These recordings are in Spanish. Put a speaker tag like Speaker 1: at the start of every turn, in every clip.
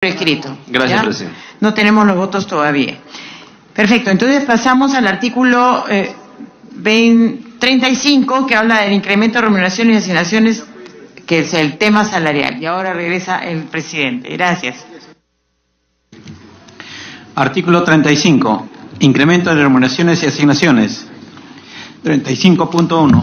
Speaker 1: escrito.
Speaker 2: Gracias, presidente.
Speaker 1: No tenemos los votos todavía. Perfecto, entonces pasamos al artículo 35, que habla del incremento de remuneraciones y asignaciones, que es el tema salarial. Y ahora regresa el presidente. Gracias.
Speaker 2: Artículo 35. Incremento de remuneraciones y asignaciones. 35.1.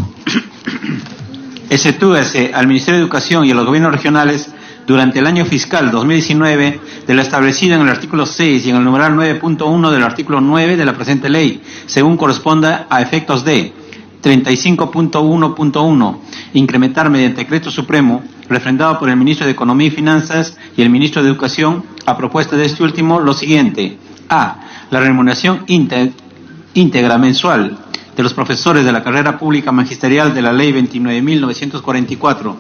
Speaker 2: Exceptúese al Ministerio de Educación y a los gobiernos regionales durante el año fiscal 2019 de lo establecido en el artículo 6 y en el numeral 9.1 del artículo 9 de la presente ley, según corresponda a efectos de 35.1.1, incrementar mediante decreto supremo, refrendado por el Ministro de Economía y Finanzas y el Ministro de Educación, a propuesta de este último, lo siguiente: A. La remuneración íntegra mensual de los profesores de la carrera pública magisterial de la Ley 29.944,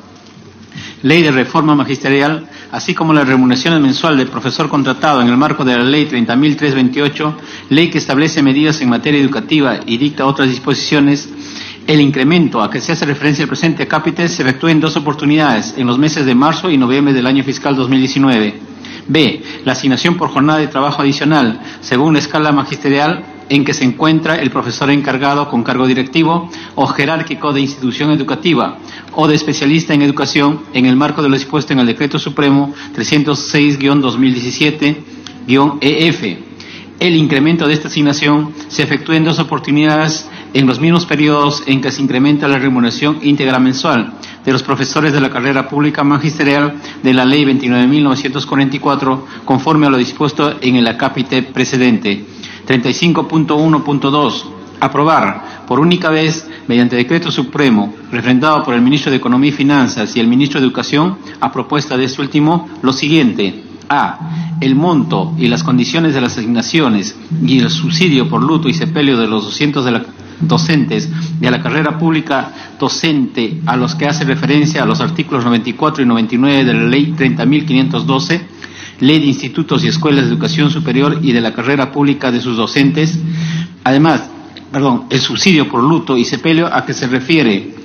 Speaker 2: Ley de Reforma Magisterial, así como la remuneración mensual del profesor contratado en el marco de la Ley 30.328, ley que establece medidas en materia educativa y dicta otras disposiciones. El incremento a que se hace referencia el presente cápite se efectúa en dos oportunidades, en los meses de marzo y noviembre del año fiscal 2019. B. La asignación por jornada de trabajo adicional, según la escala magisterial en que se encuentra el profesor encargado con cargo directivo o jerárquico de institución educativa o de especialista en educación en el marco de lo dispuesto en el Decreto Supremo 306-2017-EF. El incremento de esta asignación se efectúa en dos oportunidades en los mismos periodos en que se incrementa la remuneración íntegra mensual de los profesores de la carrera pública magisterial de la Ley 29.944, conforme a lo dispuesto en el acápite precedente. 35.1.2. Aprobar por única vez, mediante decreto supremo, refrendado por el Ministro de Economía y Finanzas y el Ministro de Educación, a propuesta de este último, lo siguiente: A. El monto y las condiciones de las asignaciones y el subsidio por luto y sepelio de los docentes de la carrera pública docente a los que hace referencia a los artículos 94 y 99 de la Ley 30.512, Ley de Institutos y Escuelas de Educación Superior y de la carrera pública de sus docentes. Además, el subsidio por luto y sepelio a que se refiere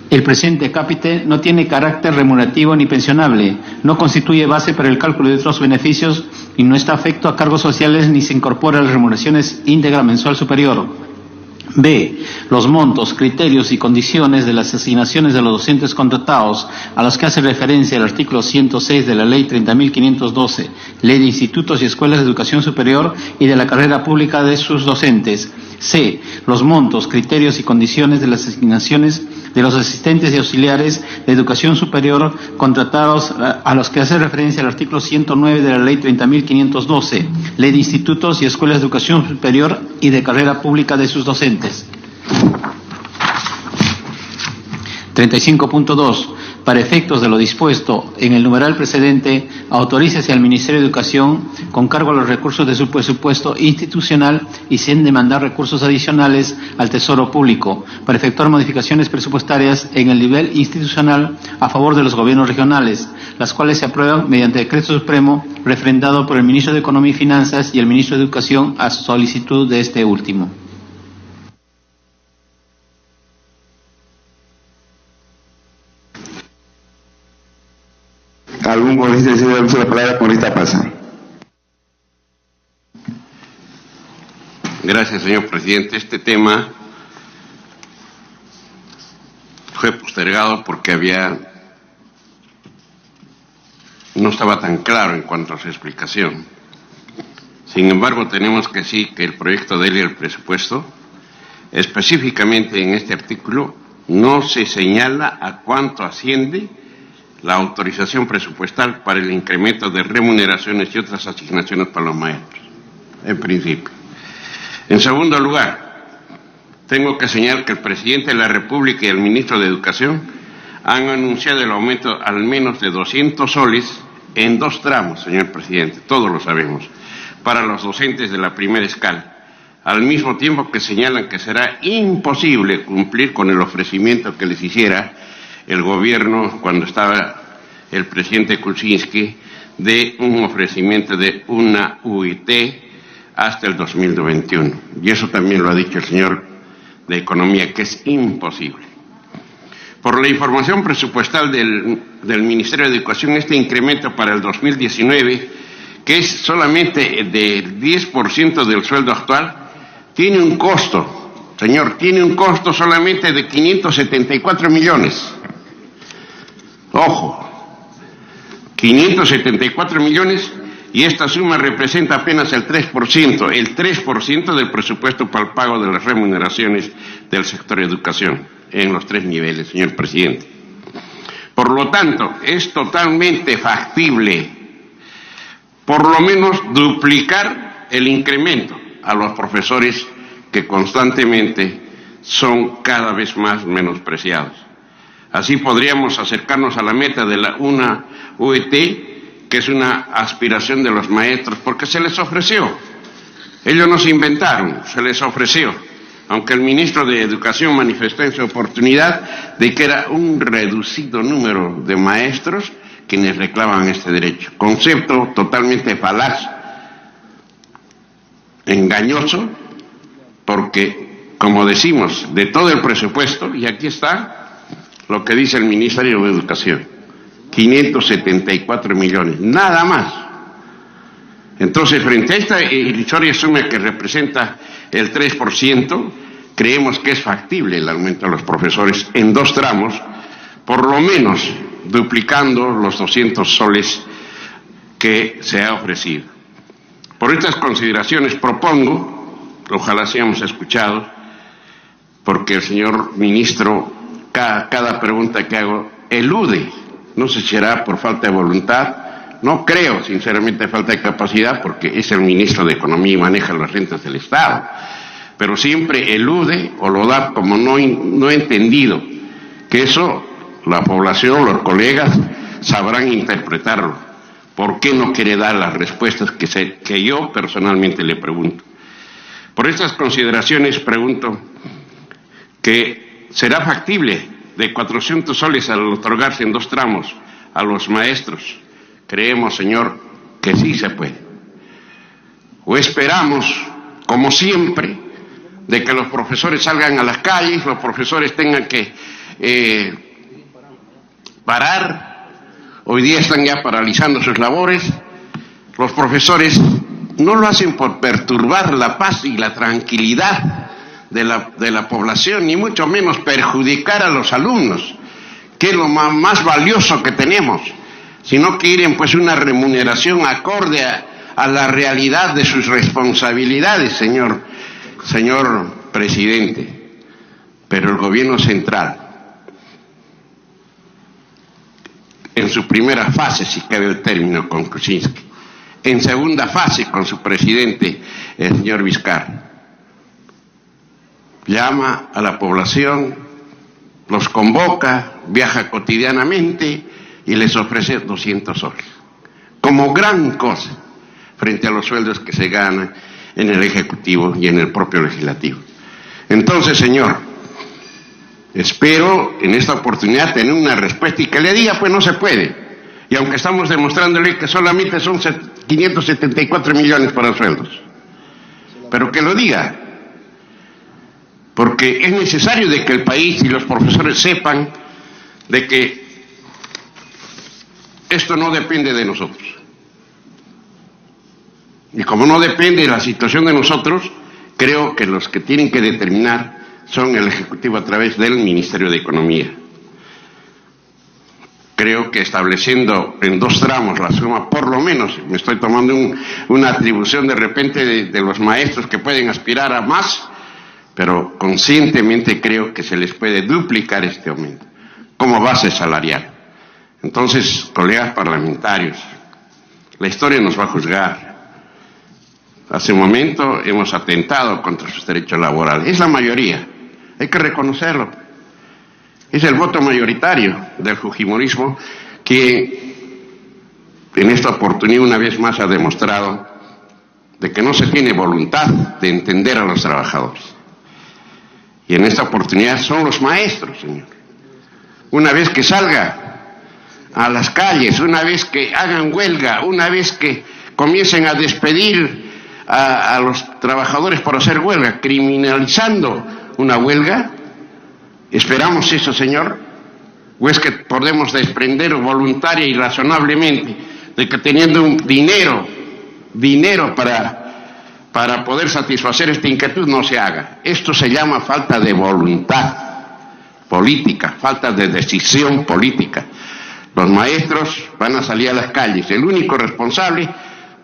Speaker 2: el presente cápite no tiene carácter remunerativo ni pensionable, no constituye base para el cálculo de otros beneficios y no está afecto a cargos sociales ni se incorpora a las remuneraciones íntegra mensual superior. B. Los montos, criterios y condiciones de las asignaciones de los docentes contratados a los que hace referencia el artículo 106 de la Ley 30.512, Ley de Institutos y Escuelas de Educación Superior y de la carrera pública de sus docentes. C. Los montos, criterios y condiciones de las asignaciones de los asistentes y auxiliares de educación superior contratados a los que hace referencia el artículo 109 de la Ley 30.512, Ley de Institutos y Escuelas de Educación Superior y de carrera pública de sus docentes. 35.2. Para efectos de lo dispuesto en el numeral precedente, autorícese al Ministerio de Educación, con cargo a los recursos de su presupuesto institucional y sin demandar recursos adicionales al Tesoro Público, para efectuar modificaciones presupuestarias en el nivel institucional a favor de los gobiernos regionales, las cuales se aprueban mediante decreto supremo refrendado por el Ministro de Economía y Finanzas y el Ministro de Educación a solicitud de este último.
Speaker 3: ¿Algún congresista desea usar la palabra? Congresista Pasa.
Speaker 4: Gracias, señor presidente. Este tema fue postergado porque no estaba tan claro en cuanto a su explicación. Sin embargo, tenemos que decir que el proyecto de ley del presupuesto, específicamente en este artículo, no se señala a cuánto asciende la autorización presupuestal para el incremento de remuneraciones y otras asignaciones para los maestros, en principio. En segundo lugar, tengo que señalar que el presidente de la República y el ministro de Educación han anunciado el aumento al menos de 200 soles en dos tramos, señor presidente, todos lo sabemos, para los docentes de la primera escala, al mismo tiempo que señalan que será imposible cumplir con el ofrecimiento que les hiciera el gobierno cuando estaba el presidente Kuczynski de un ofrecimiento de una UIT hasta el 2021. Y eso también lo ha dicho el señor de Economía, que es imposible. Por la información presupuestal del Ministerio de Educación, este incremento para el 2019 que es solamente del 10% del sueldo actual, tiene un costo, señor, tiene un costo solamente de 574 millones. Ojo, 574 millones, y esta suma representa apenas el 3% del presupuesto para el pago de las remuneraciones del sector educación en los 3 niveles, señor presidente. Por lo tanto, es totalmente factible, por lo menos, duplicar el incremento a los profesores que constantemente son cada vez más menospreciados. Así podríamos acercarnos a la meta de una UET, que es una aspiración de los maestros, porque se les ofreció. Ellos no se inventaron, se les ofreció. Aunque el ministro de Educación manifestó en su oportunidad de que era un reducido número de maestros quienes reclaman este derecho. Concepto totalmente falaz, engañoso, porque, como decimos, de todo el presupuesto, y aquí está lo que dice el Ministerio de Educación, 574 millones, nada más. Entonces, frente a esta irrisoria suma que representa el 3%, creemos que es factible el aumento de los profesores en 2 tramos, por lo menos duplicando los 200 soles que se ha ofrecido. Por estas consideraciones propongo, ojalá seamos escuchados, porque el señor ministro, cada pregunta que hago, elude. No sé si será por falta de voluntad, no creo sinceramente falta de capacidad, porque es el ministro de Economía y maneja las rentas del Estado, pero siempre elude o lo da como no entendido, que eso la población, los colegas sabrán interpretarlo. ¿Por qué no quiere dar las respuestas que yo personalmente le pregunto? Por estas consideraciones pregunto que será factible de 400 soles al otorgarse en 2 tramos a los maestros. Creemos, señor, que sí se puede. O esperamos, como siempre, de que los profesores salgan a las calles, los profesores tengan que parar. Hoy día están ya paralizando sus labores. Los profesores no lo hacen por perturbar la paz y la tranquilidad de la población, ni mucho menos perjudicar a los alumnos, que es lo más valioso que tenemos, sino que quieren pues una remuneración acorde a la realidad de sus responsabilidades, señor presidente. Pero el gobierno central, en su primera fase, si cabe el término, con Kuczynski, en segunda fase con su presidente, el señor Vizcarra, llama a la población, los convoca, viaja cotidianamente y les ofrece 200 soles, como gran cosa, frente a los sueldos que se ganan en el Ejecutivo y en el propio Legislativo. Entonces, señor, espero en esta oportunidad tener una respuesta y que le diga, pues no se puede. Y aunque estamos demostrándole que solamente son 574 millones para sueldos, pero que lo diga, porque es necesario de que el país y los profesores sepan de que esto no depende de nosotros. Y como no depende de la situación de nosotros, creo que los que tienen que determinar son el Ejecutivo a través del Ministerio de Economía. Creo que estableciendo en 2 tramos la suma, por lo menos, me estoy tomando una atribución de repente de los maestros que pueden aspirar a más, pero conscientemente creo que se les puede duplicar este aumento como base salarial. Entonces, colegas parlamentarios, la historia nos va a juzgar. Hace un momento hemos atentado contra sus derechos laborales. Es la mayoría, hay que reconocerlo. Es el voto mayoritario del fujimorismo que en esta oportunidad una vez más ha demostrado de que no se tiene voluntad de entender a los trabajadores. Y en esta oportunidad son los maestros, señor. Una vez que salga a las calles, una vez que hagan huelga, una vez que comiencen a despedir a los trabajadores por hacer huelga, criminalizando una huelga, ¿esperamos eso, señor? ¿O es que podemos desprender voluntaria y razonablemente de que teniendo un dinero dinero para poder satisfacer esta inquietud no se haga. Esto se llama falta de voluntad política, falta de decisión política. Los maestros van a salir a las calles. El único responsable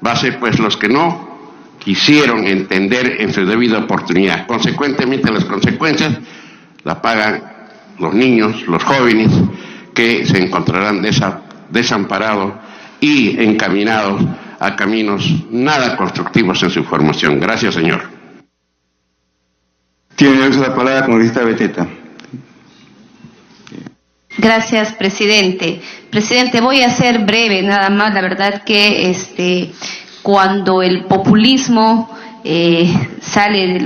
Speaker 4: va a ser pues los que no quisieron entender en su debida oportunidad. Consecuentemente, las consecuencias las pagan los niños, los jóvenes, que se encontrarán desamparados y encaminados a caminos nada constructivos en su formación. Gracias, señor.
Speaker 3: Tiene la palabra la congresista Beteta.
Speaker 5: Gracias, presidente. Presidente, voy a ser breve, nada más. La verdad que cuando el populismo sale de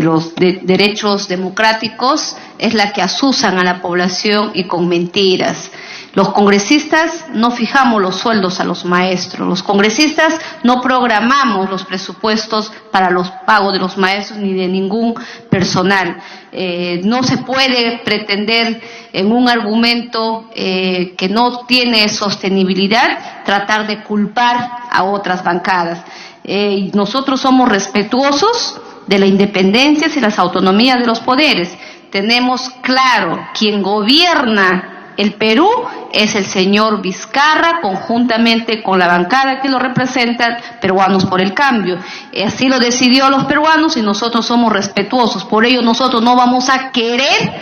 Speaker 5: los derechos democráticos, es la que asusan a la población y con mentiras. Los congresistas no fijamos los sueldos a los maestros, los congresistas no programamos los presupuestos para los pagos de los maestros ni de ningún personal. No se puede pretender en un argumento que no tiene sostenibilidad tratar de culpar a otras bancadas. Nosotros somos respetuosos de la independencia y las autonomías de los poderes. Tenemos claro quien gobierna el Perú es el señor Vizcarra, conjuntamente con la bancada que lo representa, Peruanos por el Cambio. Así lo decidió los peruanos y nosotros somos respetuosos. Por ello nosotros no vamos a querer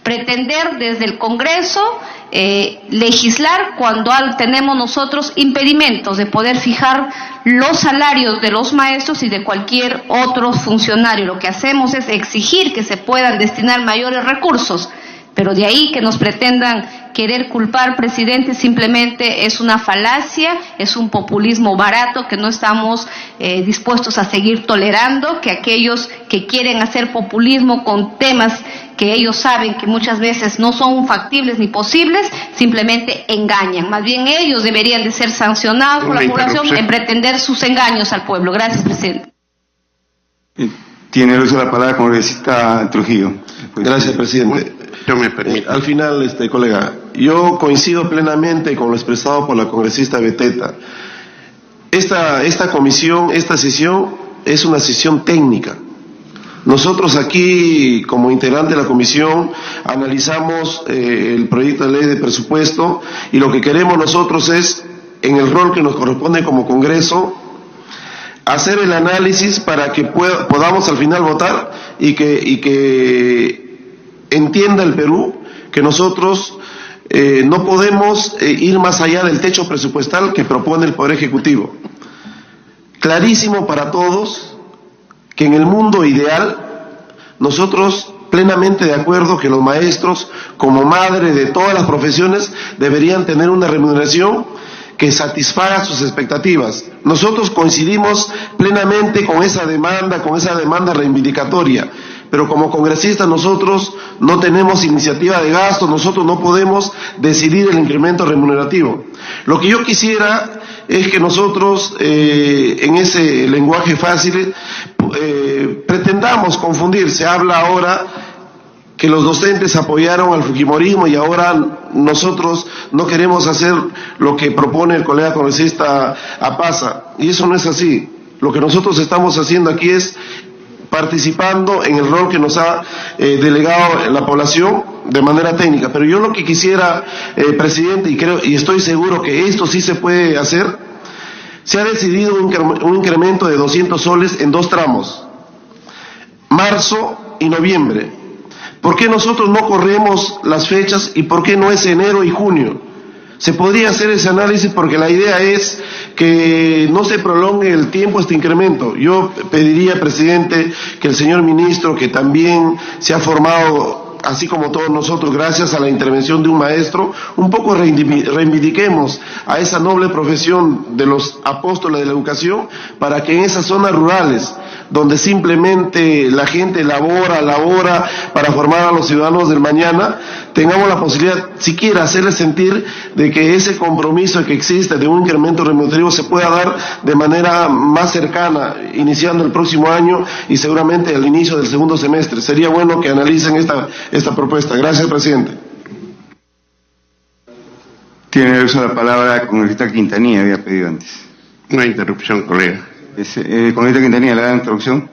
Speaker 5: pretender desde el Congreso legislar cuando tenemos nosotros impedimentos de poder fijar los salarios de los maestros y de cualquier otro funcionario. Lo que hacemos es exigir que se puedan destinar mayores recursos. Pero de ahí que nos pretendan querer culpar, presidente, simplemente es una falacia, es un populismo barato que no estamos dispuestos a seguir tolerando, que aquellos que quieren hacer populismo con temas que ellos saben que muchas veces no son factibles ni posibles, simplemente engañan. Más bien ellos deberían de ser sancionados por la población en pretender sus engaños al pueblo. Gracias, presidente.
Speaker 3: Tiene el uso de la palabra congresista Trujillo.
Speaker 6: Gracias, presidente.
Speaker 4: Yo me permito.
Speaker 6: Al final, colega, yo coincido plenamente con lo expresado por la congresista Beteta. Esta comisión, esta sesión, es una sesión técnica. Nosotros aquí, como integrante de la comisión, analizamos el proyecto de ley de presupuesto y lo que queremos nosotros es, en el rol que nos corresponde como Congreso, hacer el análisis para que podamos al final votar y que entienda el Perú que nosotros no podemos ir más allá del techo presupuestal que propone el Poder Ejecutivo. Clarísimo para todos que en el mundo ideal nosotros plenamente de acuerdo que los maestros, como madre de todas las profesiones, deberían tener una remuneración que satisfaga sus expectativas. Nosotros coincidimos plenamente con esa demanda reivindicatoria, pero como congresistas nosotros no tenemos iniciativa de gasto, nosotros no podemos decidir el incremento remunerativo. Lo que yo quisiera es que nosotros, en ese lenguaje fácil, pretendamos confundir. Se habla ahora que los docentes apoyaron al fujimorismo y ahora nosotros no queremos hacer lo que propone el colega congresista Apaza, y eso no es así. Lo que nosotros estamos haciendo aquí es participando en el rol que nos ha delegado la población de manera técnica. Pero yo lo que quisiera, presidente, y estoy seguro que esto sí se puede hacer, se ha decidido un incremento de 200 soles en 2 tramos, marzo y noviembre. ¿Por qué nosotros no corremos las fechas y por qué no es enero y junio? Se podría hacer ese análisis porque la idea es que no se prolongue el tiempo este incremento. Yo pediría, presidente, que el señor ministro, que también se ha formado, así como todos nosotros, gracias a la intervención de un maestro, un poco reivindiquemos a esa noble profesión de los apóstoles de la educación para que en esas zonas rurales, donde simplemente la gente labora para formar a los ciudadanos del mañana, tengamos la posibilidad, siquiera hacerles sentir de que ese compromiso que existe de un incremento remunerativo se pueda dar de manera más cercana, iniciando el próximo año y seguramente al inicio del segundo semestre. Sería bueno que analicen esta propuesta. Gracias, presidente.
Speaker 3: Tiene el uso de la palabra la congresista Quintanilla, había pedido antes.
Speaker 4: Una interrupción, colega.
Speaker 3: Congresista Quintanilla, le da la introducción.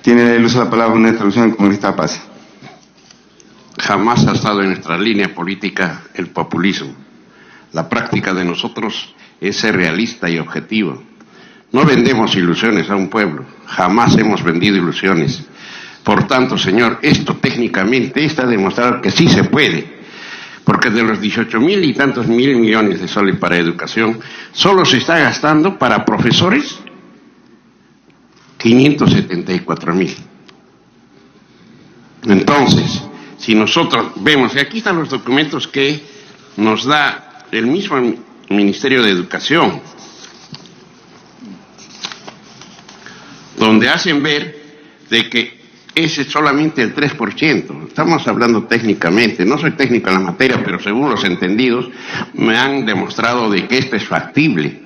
Speaker 3: Tiene el uso de la palabra una introducción del congresista Paz.
Speaker 4: Jamás ha estado en nuestra línea política el populismo. La práctica de nosotros es ser realista y objetivo. No vendemos ilusiones a un pueblo. Jamás hemos vendido ilusiones. Por tanto, señor, esto técnicamente está demostrado que sí se puede. Porque de los 18.000 y tantos mil millones de soles para educación, solo se está gastando para profesores 574.000. Entonces, si nosotros vemos, y aquí están los documentos que nos da el mismo Ministerio de Educación, donde hacen ver de que ese es solamente el 3%. Estamos hablando técnicamente, no soy técnico en la materia, pero según los entendidos me han demostrado de que esto es factible,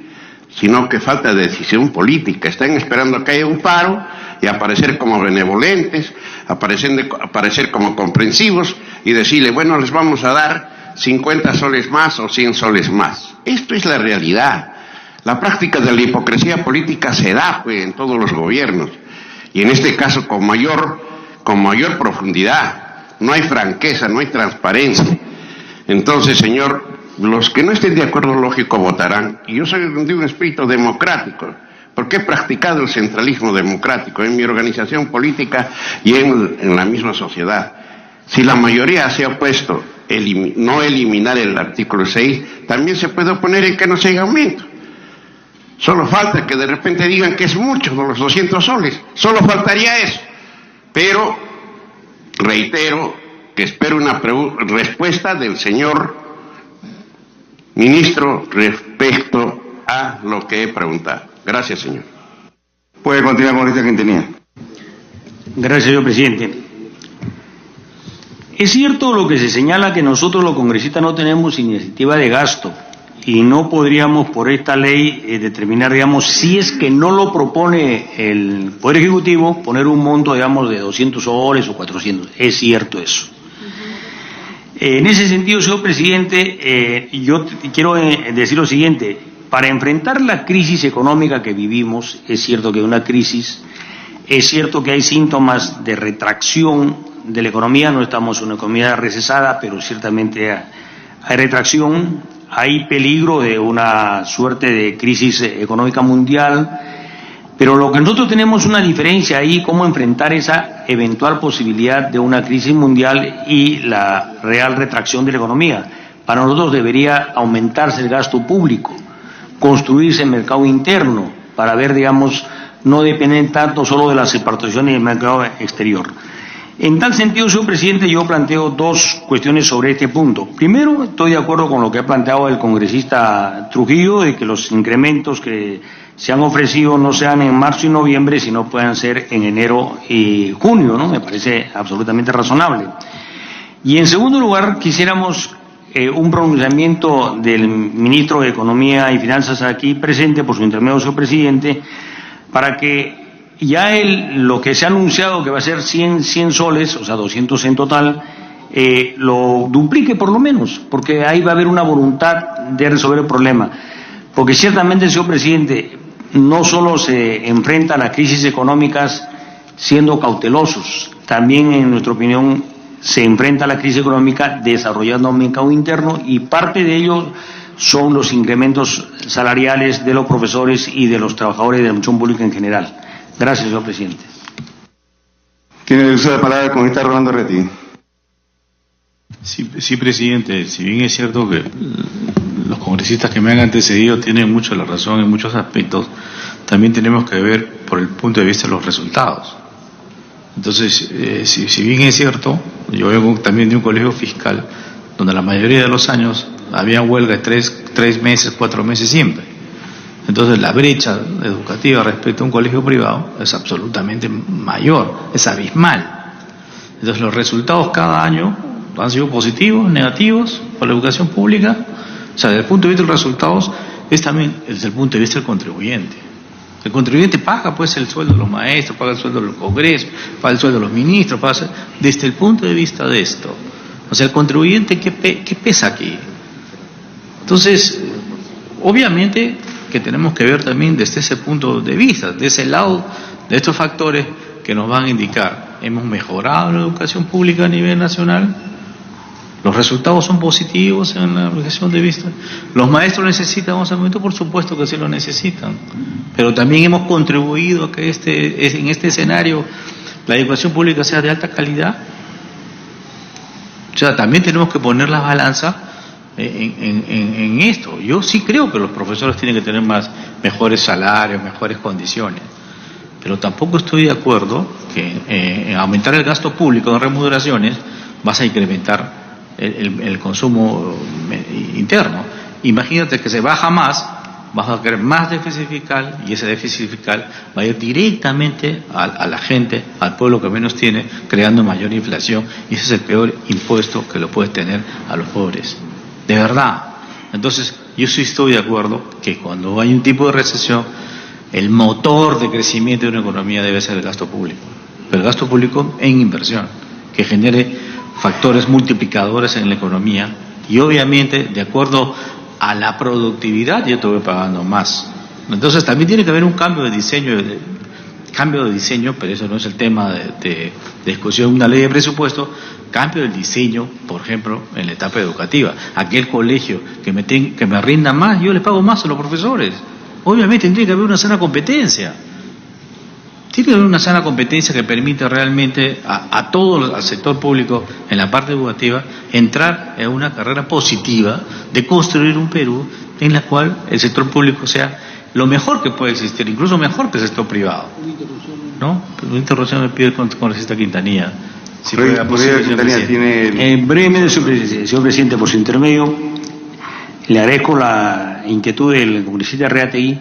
Speaker 4: sino que falta decisión política. Están esperando que haya un paro y aparecer como benevolentes, aparecer como comprensivos y decirle, bueno, les vamos a dar 50 soles más o 100 soles más. Esto es la realidad. La práctica de la hipocresía política se da pues en todos los gobiernos, y en este caso con mayor profundidad. No hay franqueza, no hay transparencia. Entonces, señor, los que no estén de acuerdo, lógico, votarán. Y yo soy de un espíritu democrático, porque he practicado el centralismo democrático en mi organización política y en la misma sociedad. Si la mayoría se ha opuesto no eliminar el artículo 6, también se puede oponer en que no se haga aumento. Solo falta que de repente digan que es mucho, los 200 soles. Solo faltaría eso. Pero reitero que espero una respuesta del señor ministro respecto a lo que he preguntado. Gracias, señor.
Speaker 3: Puede continuar, congresista Quintanilla.
Speaker 7: Gracias, señor presidente. Es cierto lo que se señala, que nosotros los congresistas no tenemos iniciativa de gasto y no podríamos por esta ley determinar, digamos, si es que no lo propone el Poder Ejecutivo, poner un monto, digamos, de 200 soles o 400. Es cierto eso. En ese sentido, señor presidente, yo quiero decir lo siguiente. Para enfrentar la crisis económica que vivimos, es cierto que hay una crisis, es cierto que hay síntomas de retracción de la economía, no estamos en una economía recesada, pero ciertamente hay retracción. Hay peligro de una suerte de crisis económica mundial, pero lo que nosotros tenemos es una diferencia ahí, cómo enfrentar esa eventual posibilidad de una crisis mundial y la real retracción de la economía. Para nosotros debería aumentarse el gasto público, construirse el mercado interno, para ver, digamos, no depender tanto solo de las exportaciones y del mercado exterior. En tal sentido, señor presidente, yo planteo dos cuestiones sobre este punto. Primero, estoy de acuerdo con lo que ha planteado el congresista Trujillo, de que los incrementos que se han ofrecido no sean en marzo y noviembre, sino puedan ser en enero y junio, ¿no? Me parece absolutamente razonable. Y en segundo lugar, quisiéramos un pronunciamiento del ministro de Economía y Finanzas aquí presente, por su intermedio, señor presidente, para que ya lo que se ha anunciado que va a ser 100 soles, o sea 200 en total, lo duplique por lo menos, porque ahí va a haber una voluntad de resolver el problema. Porque ciertamente, señor presidente, no solo se enfrenta a las crisis económicas siendo cautelosos, también en nuestra opinión se enfrenta a la crisis económica desarrollando un mercado interno, y parte de ello son los incrementos salariales de los profesores y de los trabajadores de la administración pública en general. Gracias, señor presidente.
Speaker 3: Tiene el uso de la palabra el congresista Rolando Rettig.
Speaker 8: Sí, presidente, si bien es cierto que los congresistas que me han antecedido tienen mucho la razón en muchos aspectos, también tenemos que ver por el punto de vista de los resultados. Entonces, si bien es cierto, yo vengo también de un colegio fiscal donde la mayoría de los años había huelga de 3 meses, 4 meses siempre. Entonces la brecha educativa respecto a un colegio privado es absolutamente mayor, es abismal. Entonces los resultados cada año han sido positivos, negativos para la educación pública. O sea, desde el punto de vista de los resultados es también desde el punto de vista del contribuyente. El contribuyente paga pues el sueldo de los maestros, paga el sueldo del Congreso, paga el sueldo de los ministros, desde el punto de vista de esto. O sea, el contribuyente, ¿qué pesa aquí? Entonces, obviamente que tenemos que ver también desde ese punto de vista, de ese lado, de estos factores que nos van a indicar. Hemos mejorado la educación pública a nivel nacional, los resultados son positivos en la educación de vista. ¿Los maestros necesitan más aumento? Por supuesto que sí lo necesitan, pero también hemos contribuido a que en este escenario la educación pública sea de alta calidad. O sea, también tenemos que poner la balanza en esto. Yo sí creo que los profesores tienen que tener mejores salarios, mejores condiciones, pero tampoco estoy de acuerdo que en aumentar el gasto público en remuneraciones vas a incrementar el consumo interno. Imagínate que se baja más, vas a querer más déficit fiscal, y ese déficit fiscal va a ir directamente a la gente, al pueblo que menos tiene, creando mayor inflación, y ese es el peor impuesto que lo puedes tener a los pobres. De verdad. Entonces, yo sí estoy de acuerdo que cuando hay un tipo de recesión, el motor de crecimiento de una economía debe ser el gasto público. Pero el gasto público en inversión, que genere factores multiplicadores en la economía, y obviamente, de acuerdo a la productividad, yo te voy pagando más. Entonces, también tiene que haber un cambio de diseño, pero eso no es el tema de discusión de una ley de presupuesto. Cambio del diseño, por ejemplo, en la etapa educativa. Aquel colegio que me rinda más, yo les pago más a los profesores. Obviamente tiene que haber una sana competencia. Tiene que haber una sana competencia que permita realmente a todo el sector público en la parte educativa entrar en una carrera positiva de construir un Perú en la cual el sector público sea lo mejor que puede existir, incluso mejor que el sector privado. ¿No? Una interrupción me pide el congresista Quintanilla. Si
Speaker 7: brevemente, señor presidente, por su intermedio, le agradezco la inquietud del congresista Reategui.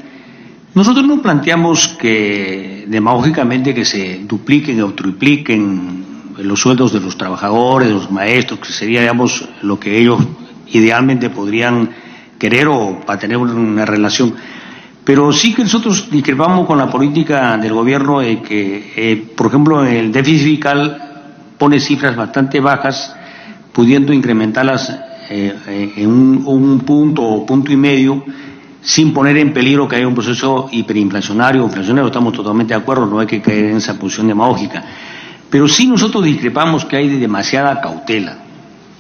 Speaker 7: Nosotros no planteamos que demagógicamente que se dupliquen o tripliquen los sueldos de los trabajadores, de los maestros, que sería, digamos, lo que ellos idealmente podrían querer o para tener una relación. Pero sí que nosotros discrepamos con la política del gobierno de que, por ejemplo, el déficit fiscal pone cifras bastante bajas, pudiendo incrementarlas en un punto o punto y medio, sin poner en peligro que haya un proceso hiperinflacionario o inflacionario. Estamos totalmente de acuerdo, no hay que caer en esa posición demagógica. Pero sí nosotros discrepamos que hay demasiada cautela.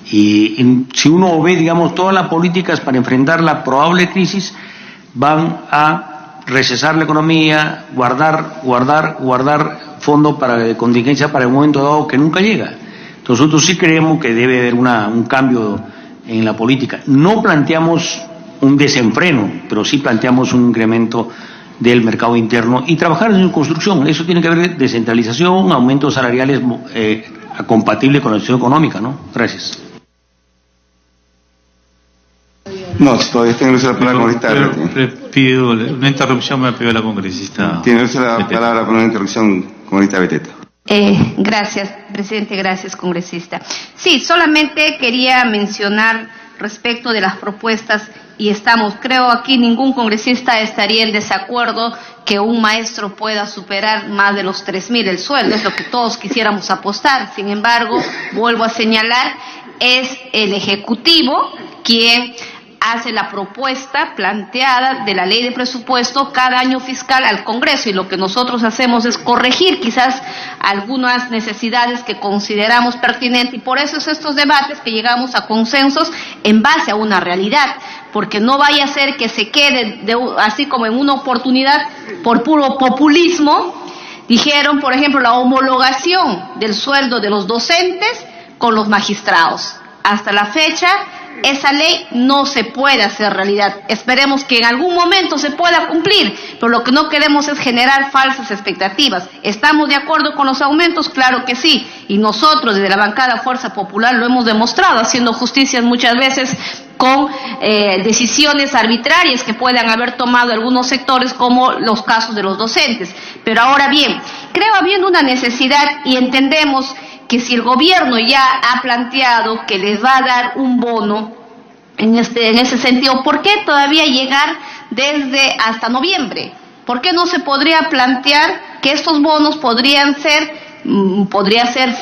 Speaker 7: Y si uno ve, digamos, todas las políticas para enfrentar la probable crisis, van a recesar la economía, guardar fondos de contingencia para el momento dado que nunca llega. Entonces nosotros sí creemos que debe haber un cambio en la política. No planteamos un desenfreno, pero sí planteamos un incremento del mercado interno y trabajar en su construcción. Eso tiene que ver descentralización, aumentos salariales compatibles con la situación económica, ¿no? Gracias.
Speaker 3: No, todavía tiene uso la palabra congresista.
Speaker 8: Pido una interrupción, me pidió la congresista.
Speaker 3: Tiene uso la palabra para una interrupción, congresista Beteta.
Speaker 5: Gracias, presidente, gracias, congresista. Sí, solamente quería mencionar respecto de las propuestas, y creo aquí ningún congresista estaría en desacuerdo que un maestro pueda superar más de los 3.000 el sueldo, es lo que todos quisiéramos apostar. Sin embargo, vuelvo a señalar, es el Ejecutivo quien hace la propuesta planteada de la ley de presupuesto cada año fiscal al Congreso, y lo que nosotros hacemos es corregir quizás algunas necesidades que consideramos pertinentes, y por eso es estos debates que llegamos a consensos en base a una realidad, porque no vaya a ser que se quede así como en una oportunidad por puro populismo. Dijeron, por ejemplo, la homologación del sueldo de los docentes con los magistrados. Hasta la fecha, esa ley no se puede hacer realidad. Esperemos que en algún momento se pueda cumplir, pero lo que no queremos es generar falsas expectativas. ¿Estamos de acuerdo con los aumentos? Claro que sí, y nosotros desde la bancada Fuerza Popular lo hemos demostrado, haciendo justicias muchas veces con decisiones arbitrarias que puedan haber tomado algunos sectores, como los casos de los docentes. Pero ahora bien, creo habiendo una necesidad, y entendemos que si el gobierno ya ha planteado que les va a dar un bono en ese sentido, ¿por qué todavía llegar desde hasta noviembre? ¿Por qué no se podría plantear que estos bonos podrían ser podría ser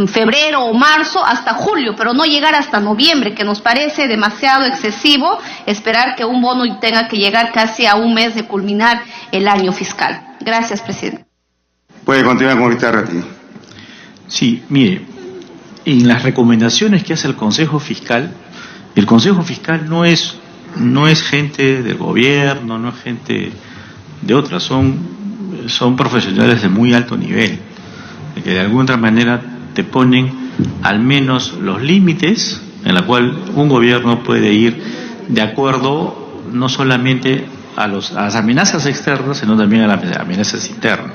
Speaker 5: febrero o marzo hasta julio, pero no llegar hasta noviembre, que nos parece demasiado excesivo esperar que un bono tenga que llegar casi a un mes de culminar el año fiscal. Gracias, presidente.
Speaker 3: Puede continuar con esta ratito.
Speaker 8: Sí, mire, en las recomendaciones que hace el Consejo Fiscal no es gente del gobierno, no es gente de otras, son profesionales de muy alto nivel, que de alguna otra manera te ponen al menos los límites en la cual un gobierno puede ir de acuerdo no solamente a las amenazas externas, sino también a las amenazas internas.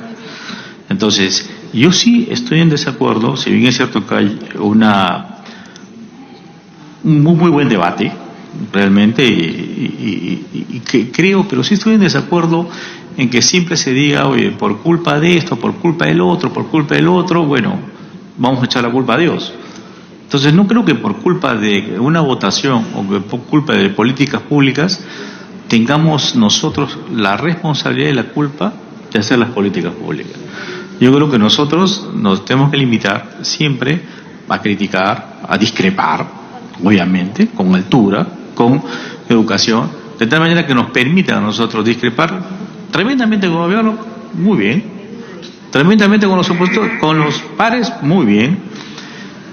Speaker 8: Entonces, yo sí estoy en desacuerdo, si bien es cierto que hay un muy buen debate, realmente, y que creo, pero sí estoy en desacuerdo en que siempre se diga, oye, por culpa de esto, por culpa del otro, bueno, vamos a echar la culpa a Dios. Entonces no creo que por culpa de una votación o que por culpa de políticas públicas tengamos nosotros la responsabilidad y la culpa de hacer las políticas públicas. Yo creo que nosotros nos tenemos que limitar siempre a criticar, a discrepar, obviamente, con altura, con educación, de tal manera que nos permita a nosotros discrepar tremendamente con el gobierno, muy bien, tremendamente con los opositores, con los pares, muy bien,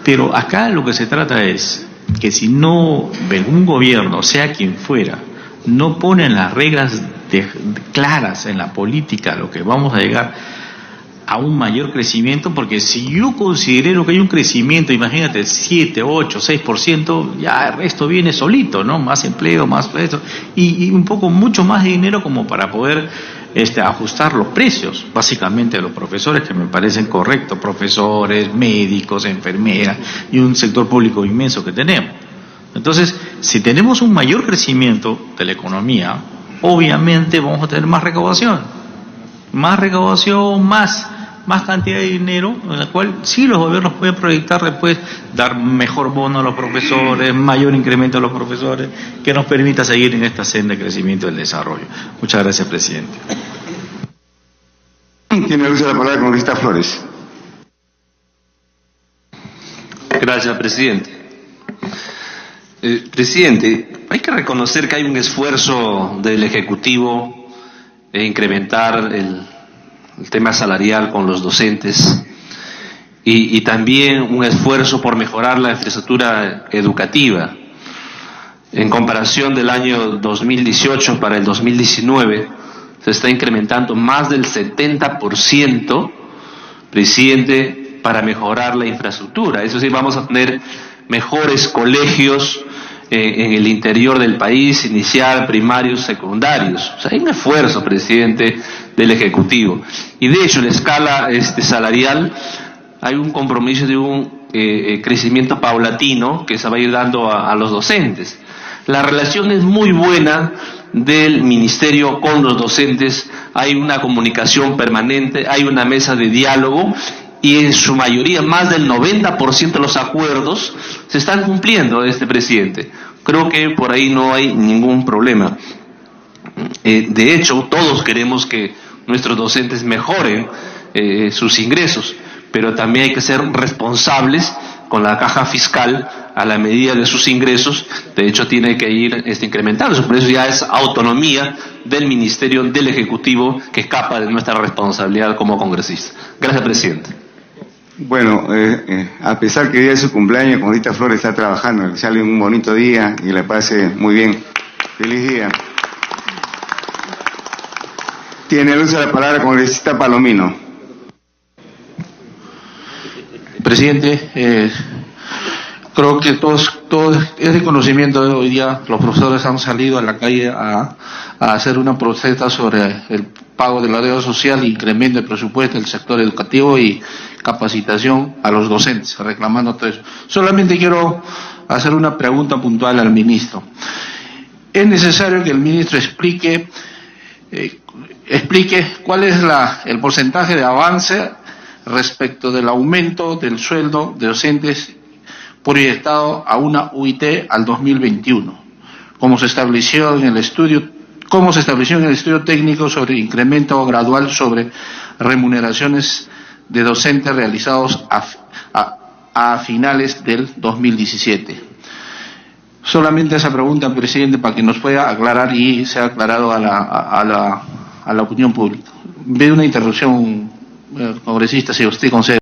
Speaker 8: pero acá lo que se trata es que si no un gobierno, sea quien fuera, no pone las reglas claras en la política, lo que vamos a llegar a un mayor crecimiento, porque si yo considero que hay un crecimiento, imagínate, 7, 8, 6%, ya el resto viene solito, ¿no? Más empleo, más esto, y un poco, mucho más de dinero como para poder ajustar los precios, básicamente, de los profesores, que me parecen correctos, profesores, médicos, enfermeras, y un sector público inmenso que tenemos. Entonces, si tenemos un mayor crecimiento de la economía, obviamente vamos a tener más recaudación, más cantidad de dinero, en la cual sí los gobiernos pueden proyectar después, dar mejor bono a los profesores, mayor incremento a los profesores, que nos permita seguir en esta senda de crecimiento y del desarrollo. Muchas gracias, presidente.
Speaker 3: Tiene el uso de la palabra el congresista Flores.
Speaker 9: Gracias, presidente. Presidente, hay que reconocer que hay un esfuerzo del Ejecutivo de incrementar el tema salarial con los docentes y también un esfuerzo por mejorar la infraestructura educativa. En comparación del año 2018 para el 2019, se está incrementando más del 70%, presidente, para mejorar la infraestructura. Eso sí, vamos a tener mejores colegios en el interior del país, inicial, primarios, secundarios. O sea, hay un esfuerzo, presidente, del Ejecutivo. Y de hecho, en la escala salarial hay un compromiso de un crecimiento paulatino que se va a ir dando a los docentes. La relación es muy buena del ministerio con los docentes, hay una comunicación permanente, hay una mesa de diálogo y en su mayoría, más del 90% de los acuerdos se están cumpliendo, presidente. Creo que por ahí no hay ningún problema. De hecho, todos queremos que nuestros docentes mejoren sus ingresos, pero también hay que ser responsables con la caja fiscal a la medida de sus ingresos. De hecho, tiene que ir incrementándose. Por eso ya es autonomía del Ministerio, del Ejecutivo, que escapa de nuestra responsabilidad como congresistas. Gracias, presidente.
Speaker 3: Bueno, a pesar que el día de su cumpleaños, el congresista Flores está trabajando, que sale un bonito día y le pase muy bien. Feliz día. Tiene el uso de la palabra el congresista Palomino.
Speaker 10: Presidente, creo que todo es de conocimiento de hoy día. Los profesores han salido a la calle a hacer una protesta sobre el pago de la deuda social, incremento de presupuesto del sector educativo y capacitación a los docentes, reclamando todo eso. Solamente quiero hacer una pregunta puntual al ministro. Es necesario que el ministro explique cuál es el porcentaje de avance respecto del aumento del sueldo de docentes proyectado a una UIT al 2021, como se estableció en el estudio técnico sobre incremento gradual sobre remuneraciones de docentes realizados a finales del 2017. Solamente esa pregunta, presidente, para que nos pueda aclarar y sea aclarado a la opinión pública. Veo una interrupción, congresista, si usted concede.